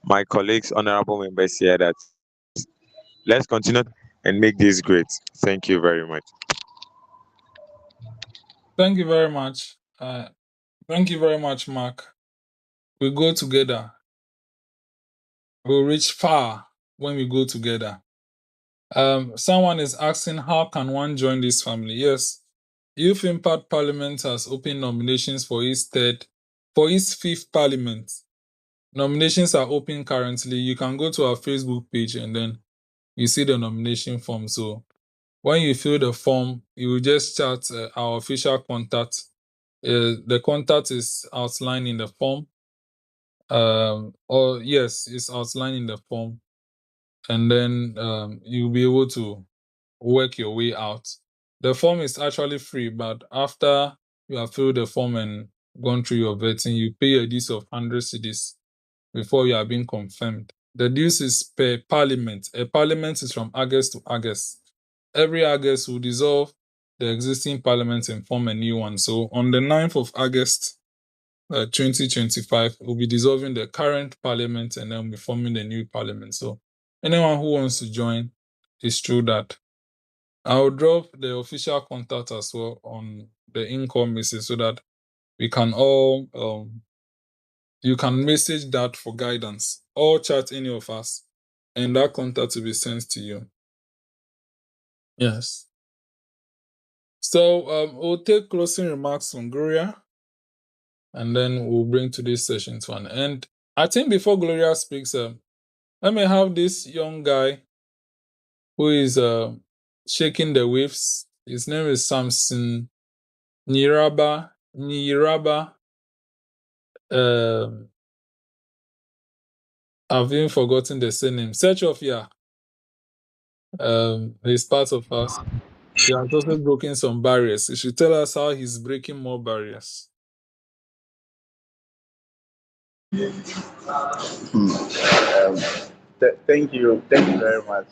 Speaker 7: my colleagues, honorable members here, that let's continue and make this great. Thank you very much.
Speaker 1: Thank you very much. Thank you very much, Mark. We go together. We'll reach far when we go together. Someone is asking, how can one join this family? Yes, Youth Impact Parliament has opened nominations for its fifth parliament. Nominations are open currently. You can go to our Facebook page and then you see the nomination form. So when you fill the form, you will just chat our official contact. The contact is outlined in the form. Or yes, it's outlined in the form, and then you'll be able to work your way out. The form is actually free, but after you have filled the form and gone through your vetting, you pay a dues of 100 cedis before you are being confirmed. The dues is per parliament. A parliament is from August to August. Every August will dissolve the existing parliament and form a new one. So on the 9th of August 2025, we'll be dissolving the current parliament and then we'll be forming the new parliament. So anyone who wants to join is through that. I'll drop the official contact as well on the income message so that we can all you can message that for guidance or chat any of us and that contact will be sent to you. Yes. So we'll take closing remarks from Gloria and then we'll bring today's session to an end. I think before Gloria speaks, let me have this young guy who is shaking the waves. His name is Samson Niraba. I've even forgotten the surname. Search of he's part of us. He has also broken some barriers. He should tell us how he's breaking more barriers.
Speaker 4: Thank you very much,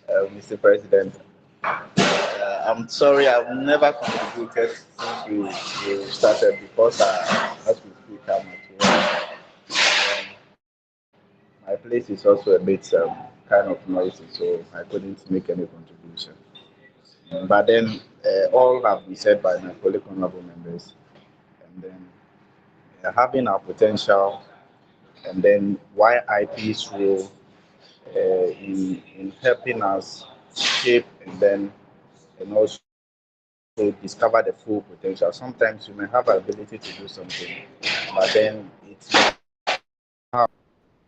Speaker 4: Mr. President. I'm sorry I've never contributed since we started because as we speak, I'm at work. My place is also a bit kind of noisy, so I couldn't make any contribution. But then all have been said by my colleague honorable members, and then having our potential, and then YIP's role in helping us shape and also discover the full potential. Sometimes you may have the ability to do something, but then it's how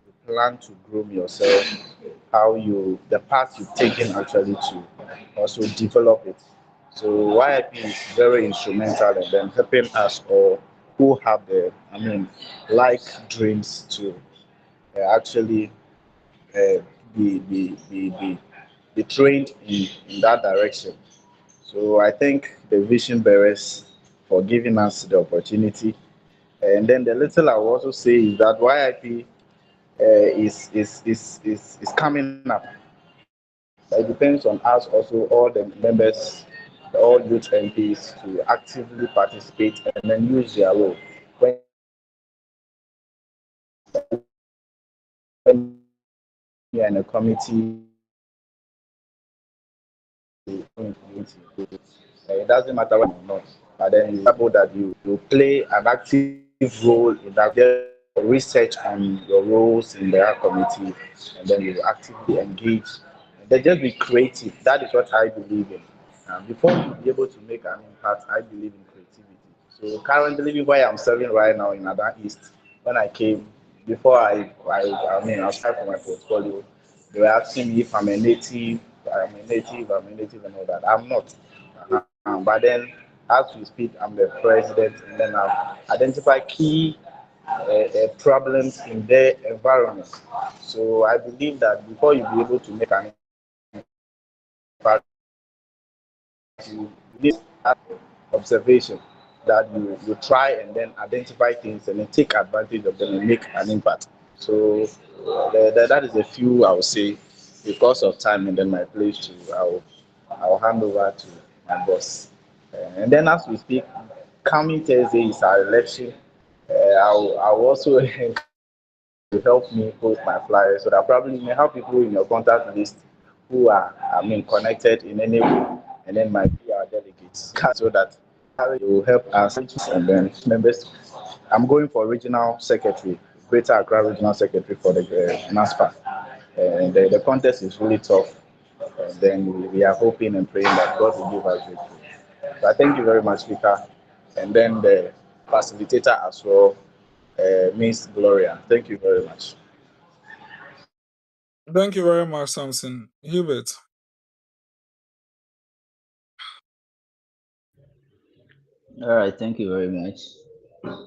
Speaker 4: you plan to groom yourself, how you the path you've taken actually to also develop it. So YIP is very instrumental in then helping us all who have like dreams to actually uh, be, be, be, be, be trained in that direction. So I think the vision bearers
Speaker 9: for giving us the opportunity. And then the little I will also say is that YIP is coming up. It depends on us also, all the members, all youth MPs to actively participate and then use their role. When you're in a committee, it doesn't matter when or not, but then you know that you play an active role in that research on your roles in the committee, and then you actively engage. And then just be creative. That is what I believe in. Before you be able to make an impact, I believe in creativity. So currently, where I'm serving right now in Adan East, when I came, before I was trying for my portfolio, they were asking me if I'm a native, and all that. I'm not. But then, as we speak, I'm the president, and then I've identified key problems in their environment. So I believe that before you be able to make an impact, you need observation that you try and then identify things and then take advantage of them and make an impact. So that is a few I would say. Because of time and then my place to I'll hand over to my boss. And then as we speak, coming Thursday is our election. I'll also to help me post my flyers so that probably you may have people in your contact list who are, connected in any way, and then might be our delegates so that they will help us and then members. I'm going for regional secretary, Greater Accra Regional Secretary for the NASPA, and the contest is really tough. And then we are hoping and praying that God will give us victory. So I thank you very much, Speaker. And then the facilitator as well, Miss Gloria. Thank you very much.
Speaker 1: Thank you very much, Samson. Hubert.
Speaker 4: All right, thank you very much,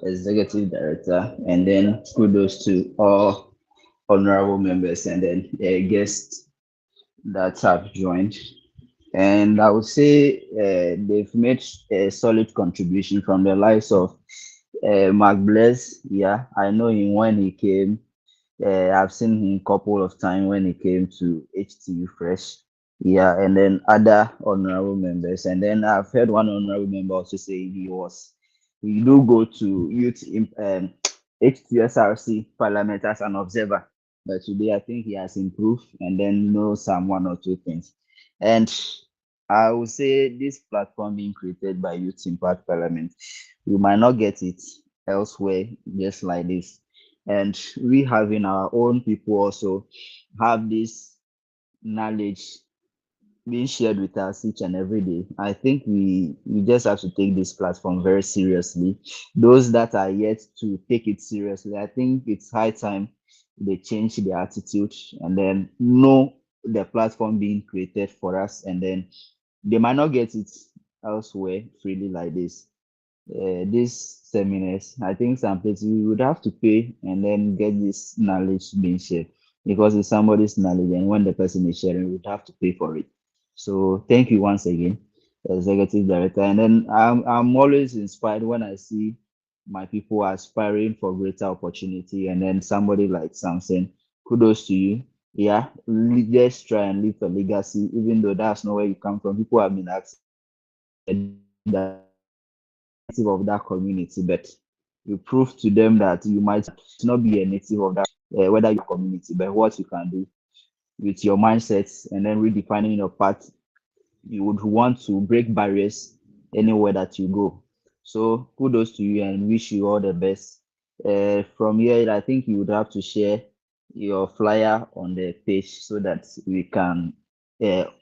Speaker 4: Executive Director, and then kudos to all honorable members and then guests that have joined. And I would say they've made a solid contribution from the likes of Mark Bless. Yeah, I know him when he came. I've seen him a couple of times when he came to HTU Fresh. Yeah, and then other honorable members. And then I've heard one honorable member also say he do go to HTUSRC Parliament as an observer. But today I think he has improved and then knows some one or two things. And I would say this platform being created by Youth Impact Parliament, we might not get it elsewhere just like this. And we having our own people also have this knowledge being shared with us each and every day. I think we just have to take this platform very seriously. Those that are yet to take it seriously, I think it's high time they change their attitude and then know the platform being created for us, and then they might not get it elsewhere freely like this. These seminars, I think some places we would have to pay and then get this knowledge being shared because it's somebody's knowledge, and when the person is sharing, we would have to pay for it. So thank you once again, Executive Director. And then I'm always inspired when I see my people aspiring for greater opportunity, and then somebody like Samson, kudos to you. Yeah, just try and leave a legacy, even though that's not where you come from. People have been asking that of that community, but you prove to them that you might not be a native of that, whether your community, but what you can do with your mindsets and then redefining your path. You would want to break barriers anywhere that you go. So kudos to you and wish you all the best. From here, I think you would have to share your flyer on the page so that we can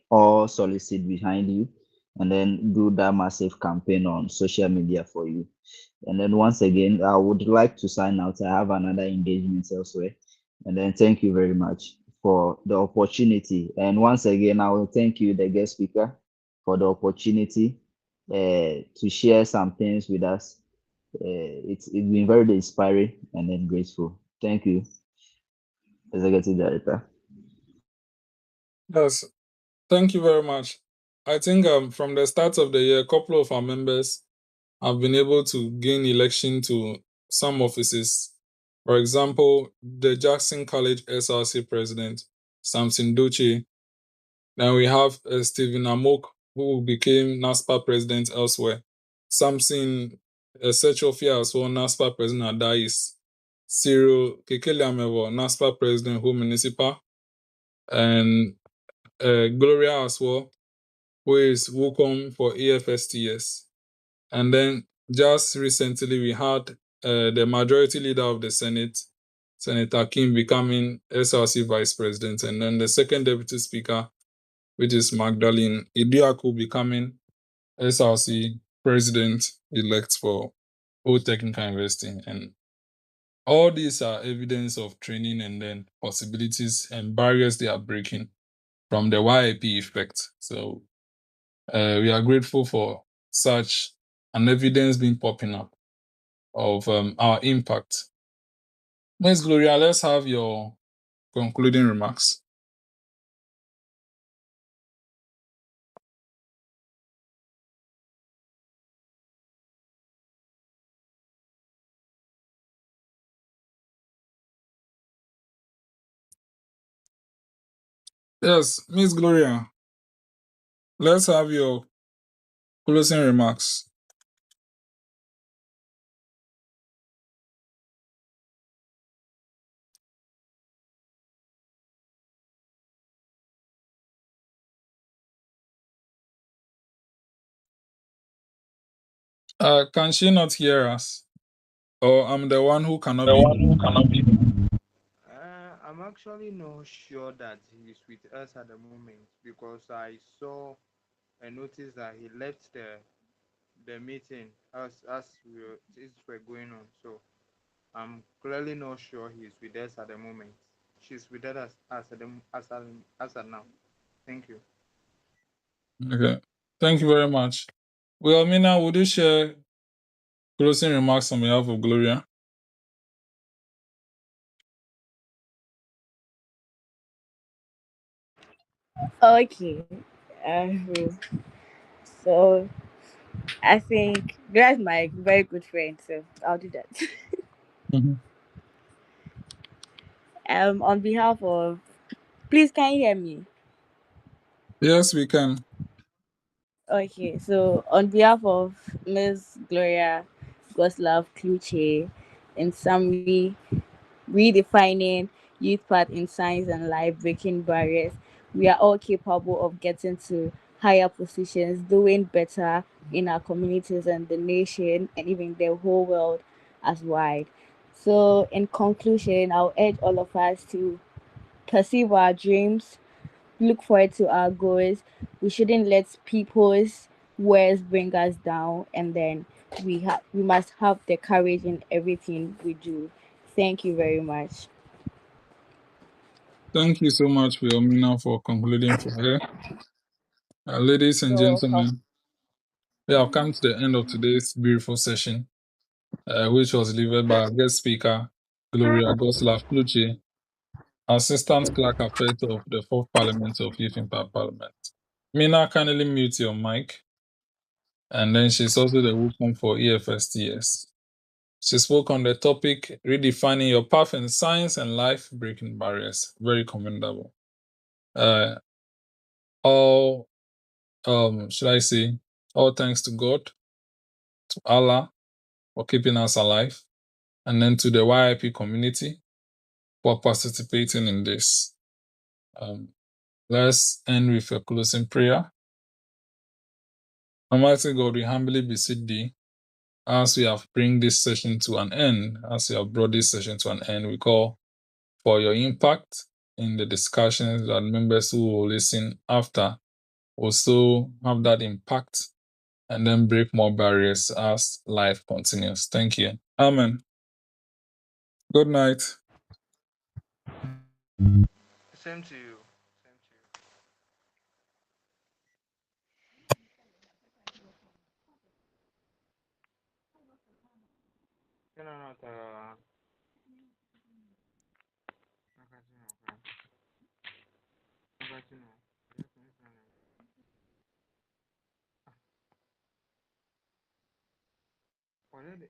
Speaker 4: all solicit behind you and then do that massive campaign on social media for you. And then once again, I would like to sign out. I have another engagement elsewhere. And then thank you very much for the opportunity. And once again, I will thank you, the guest speaker, for the opportunity to share some things with us. It's been very inspiring and then grateful. Thank you, Executive Director.
Speaker 1: Yes, thank you very much. I think from the start of the year, a couple of our members have been able to gain election to some offices. For example, the Jackson College SRC president, Samson Doche. Then we have Stephen Amok, who became NASPA president elsewhere. Samson Sechofia as well, NASPA president at Dais. Cyril Kekeliamewo, NASPA president, Home Municipal. And Gloria as well, who is WOCOM for AFSTS. And then just recently we had the majority leader of the Senate, Senator Kim, becoming SRC vice president. And then the second deputy speaker, which is Magdalene Idiaku, becoming SRC president-elect for Old Technical University. And all these are evidence of training and then possibilities and barriers they are breaking from the YIP effect. So we are grateful for such an evidence being popping up of our impact. Ms. Gloria, let's have your concluding remarks. Yes, Ms. Gloria, let's have your closing remarks. Can she not hear us? Or I'm the one who cannot be heard?
Speaker 8: I'm actually not sure that he's with us at the moment because I saw and noticed that he left the meeting as things were going on. So I'm clearly not sure he's with us at the moment. She's with us as at now. Thank you.
Speaker 1: Okay. Thank you very much. Well, Mina, would you share closing remarks on behalf of Gloria?
Speaker 5: Okay. So I think that's my very good friend, so I'll do that.
Speaker 1: Mhm.
Speaker 5: On behalf of, please, can you hear me?
Speaker 1: Yes, we can.
Speaker 5: Okay, so on behalf of Ms. Gloria Godslove-Klutsey, in summary, redefining youth path in science and life, breaking barriers, we are all capable of getting to higher positions, doing better in our communities and the nation, and even the whole world as wide. So, in conclusion, I'll urge all of us to pursue our dreams, look forward to our goals. We shouldn't let people's words bring us down, and then we must have the courage in everything we do. Thank you very much.
Speaker 1: Thank you so much, Mina, for concluding for her. Ladies and
Speaker 5: You're welcome.
Speaker 1: gentlemen, we have come to the end of today's beautiful session, which was delivered by our guest speaker, Gloria Godslove-Klutsey, Assistant Clerk Affairs of the Fourth Parliament of Youth Impact Parliament. Mina, kindly mute your mic. And then she's also the WOCOM for EFSTS. She spoke on the topic, redefining your path in science and life, breaking barriers. Very commendable. All, should I say, all thanks to God, to Allah for keeping us alive, and then to the YIP community for participating in this. Let's end with a closing prayer. Almighty God, we humbly beseech thee, as we have bring this session to an end, as we have brought this session to an end, we call for your impact in the discussions that members who will listen after also have that impact and then break more barriers as life continues. Thank you. Amen. Good night.
Speaker 8: Same to you. Same to you. No, no, no. Already,